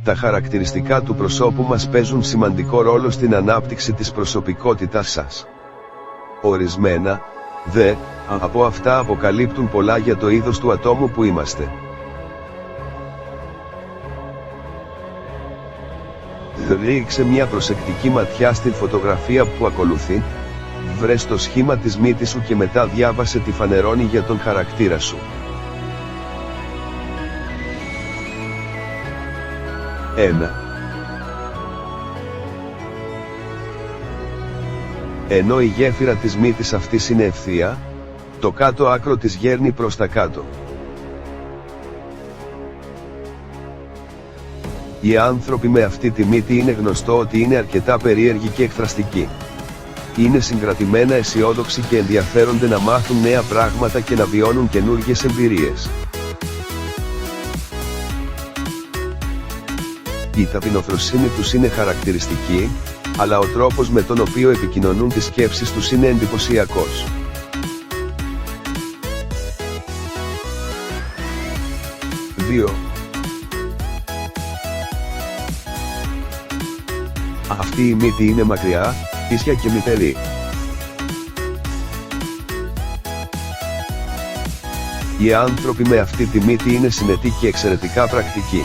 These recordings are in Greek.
Τα χαρακτηριστικά του προσώπου μας παίζουν σημαντικό ρόλο στην ανάπτυξη της προσωπικότητάς σας. Ορισμένα, δε, από αυτά αποκαλύπτουν πολλά για το είδος του ατόμου που είμαστε. Ρίξε μια προσεκτική ματιά στην φωτογραφία που ακολουθεί, βρες το σχήμα της μύτης σου και μετά διάβασε τι φανερώνει για τον χαρακτήρα σου. 1. Ενώ η γέφυρα της μύτης αυτής είναι ευθεία, το κάτω άκρο της γέρνει προς τα κάτω. Οι άνθρωποι με αυτή τη μύτη είναι γνωστό ότι είναι αρκετά περίεργοι και εκφραστικοί. Είναι συγκρατημένα αισιόδοξοι και ενδιαφέρονται να μάθουν νέα πράγματα και να βιώνουν καινούργιες εμπειρίες. Η ταπεινοφροσύνη τους είναι χαρακτηριστική, αλλά ο τρόπος με τον οποίο επικοινωνούν τις σκέψεις τους είναι εντυπωσιακός. 2. Αυτή η μύτη είναι μακριά, ίσια και μητερή. Οι άνθρωποι με αυτή τη μύτη είναι συνετοί και εξαιρετικά πρακτικοί.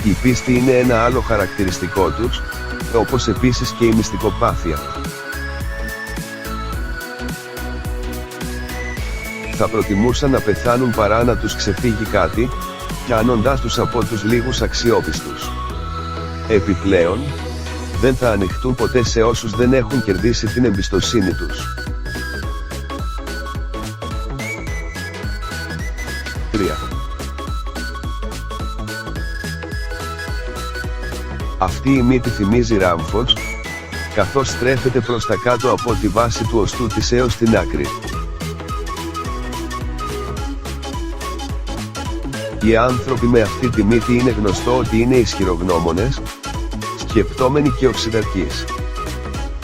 Η πίστη είναι ένα άλλο χαρακτηριστικό τους, όπως επίσης και η μυστικοπάθεια. Θα προτιμούσαν να πεθάνουν παρά να τους ξεφύγει κάτι, κάνοντάς τους από τους λίγους αξιόπιστους. Επιπλέον, δεν θα ανοιχτούν ποτέ σε όσους δεν έχουν κερδίσει την εμπιστοσύνη τους. 3. Αυτή η μύτη θυμίζει ράμφος, καθώς στρέφεται προς τα κάτω από τη βάση του οστού της έως την άκρη. Οι άνθρωποι με αυτή τη μύτη είναι γνωστό ότι είναι ισχυρογνώμονες, σκεπτόμενοι και οξυδαρκείς.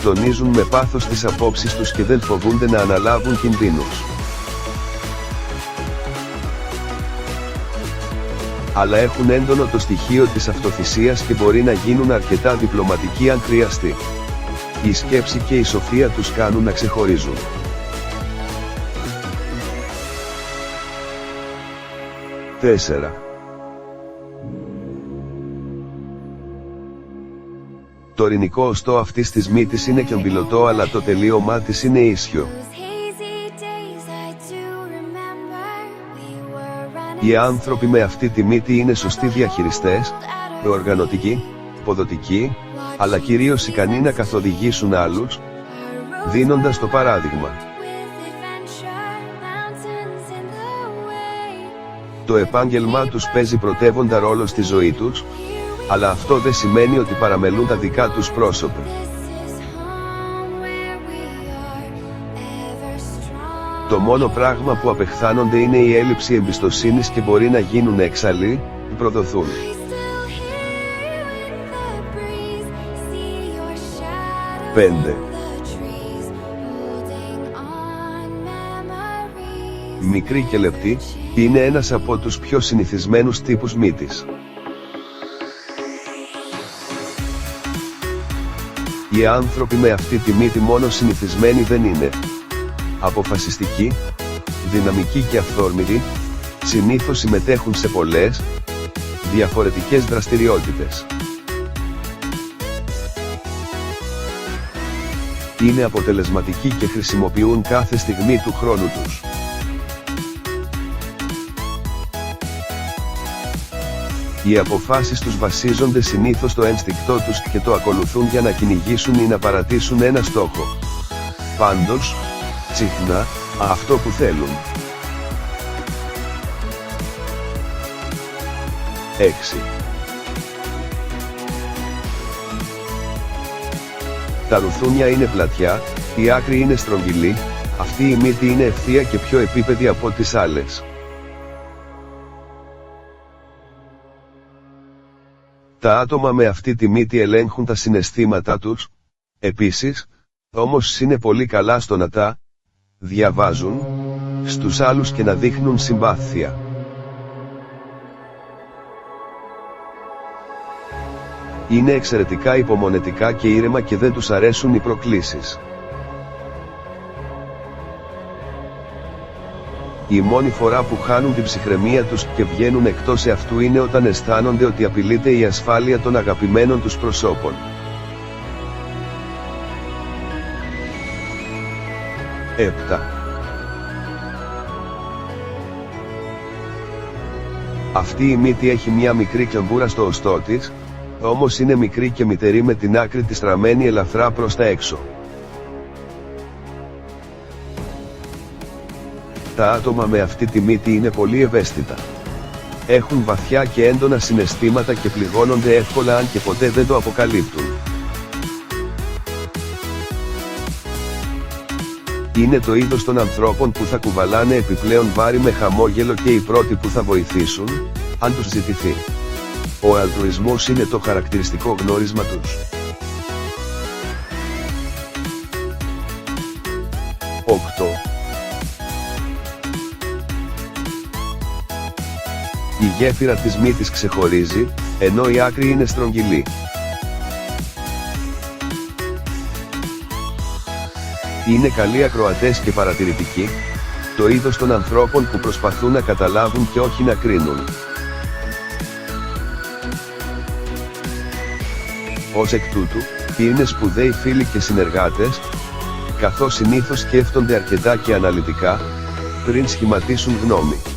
Τονίζουν με πάθος τις απόψεις τους και δεν φοβούνται να αναλάβουν κινδύνους. Αλλά έχουν έντονο το στοιχείο της αυτοθυσίας και μπορεί να γίνουν αρκετά διπλωματικοί αν χρειαστεί. Η σκέψη και η σοφία τους κάνουν να ξεχωρίζουν. 4. Το ειρηνικό οστό αυτής της μύτης είναι κιαμπυλωτό, αλλά το τελείωμά της είναι ίσιο. Οι άνθρωποι με αυτή τη μύτη είναι σωστοί διαχειριστές, οργανωτικοί, ποδοτικοί, αλλά κυρίως ικανοί να καθοδηγήσουν άλλους, δίνοντας το παράδειγμα. Το επάγγελμά τους παίζει πρωτεύοντα ρόλο στη ζωή τους, αλλά αυτό δεν σημαίνει ότι παραμελούν τα δικά τους πρόσωπα. Το μόνο πράγμα που απεχθάνονται είναι η έλλειψη εμπιστοσύνης και μπορεί να γίνουν έξαλλοι, προδοθούν. 5. Μικρή και λεπτή, είναι ένας από τους πιο συνηθισμένους τύπους μύτης. Οι άνθρωποι με αυτή τη μύτη μόνο συνηθισμένοι δεν είναι. Αποφασιστικοί, δυναμικοί και αυθόρμητοι, συνήθως συμμετέχουν σε πολλές, διαφορετικές δραστηριότητες. Είναι αποτελεσματικοί και χρησιμοποιούν κάθε στιγμή του χρόνου τους. Οι αποφάσεις τους βασίζονται συνήθως στο ένστικτό τους και το ακολουθούν για να κυνηγήσουν ή να παρατήσουν ένα στόχο. Πάντως, συχνά, αυτό που θέλουν. 6. Τα ρουθούνια είναι πλατιά, η άκρη είναι στρογγυλή, αυτή η μύτη είναι ευθεία και πιο επίπεδη από τις άλλες. Τα άτομα με αυτή τη μύτη ελέγχουν τα συναισθήματά τους, επίσης, όμως είναι πολύ καλά στο να τα διαβάζουν στους άλλους και να δείχνουν συμπάθεια. Είναι εξαιρετικά υπομονετικά και ήρεμα και δεν τους αρέσουν οι προκλήσεις. Η μόνη φορά που χάνουν την ψυχραιμία τους και βγαίνουν εκτός εαυτού είναι όταν αισθάνονται ότι απειλείται η ασφάλεια των αγαπημένων τους προσώπων. 7. Αυτή η μύτη έχει μια μικρή κλαμπούρα στο οστό της, όμως είναι μικρή και μυτερή με την άκρη της στραμμένη ελαφρά προς τα έξω. Τα άτομα με αυτή τη μύτη είναι πολύ ευαίσθητα. Έχουν βαθιά και έντονα συναισθήματα και πληγώνονται εύκολα αν και ποτέ δεν το αποκαλύπτουν. Είναι το είδος των ανθρώπων που θα κουβαλάνε επιπλέον βάρη με χαμόγελο και οι πρώτοι που θα βοηθήσουν, αν τους ζητηθεί. Ο αλτρουισμός είναι το χαρακτηριστικό γνώρισμα τους. 8. Η γέφυρα της μύτης ξεχωρίζει, ενώ η άκρη είναι στρογγυλή. Είναι καλοί ακροατές και παρατηρητικοί, το είδος των ανθρώπων που προσπαθούν να καταλάβουν και όχι να κρίνουν. Ως εκ τούτου, είναι σπουδαίοι φίλοι και συνεργάτες, καθώς συνήθως σκέφτονται αρκετά και αναλυτικά, πριν σχηματίσουν γνώμη.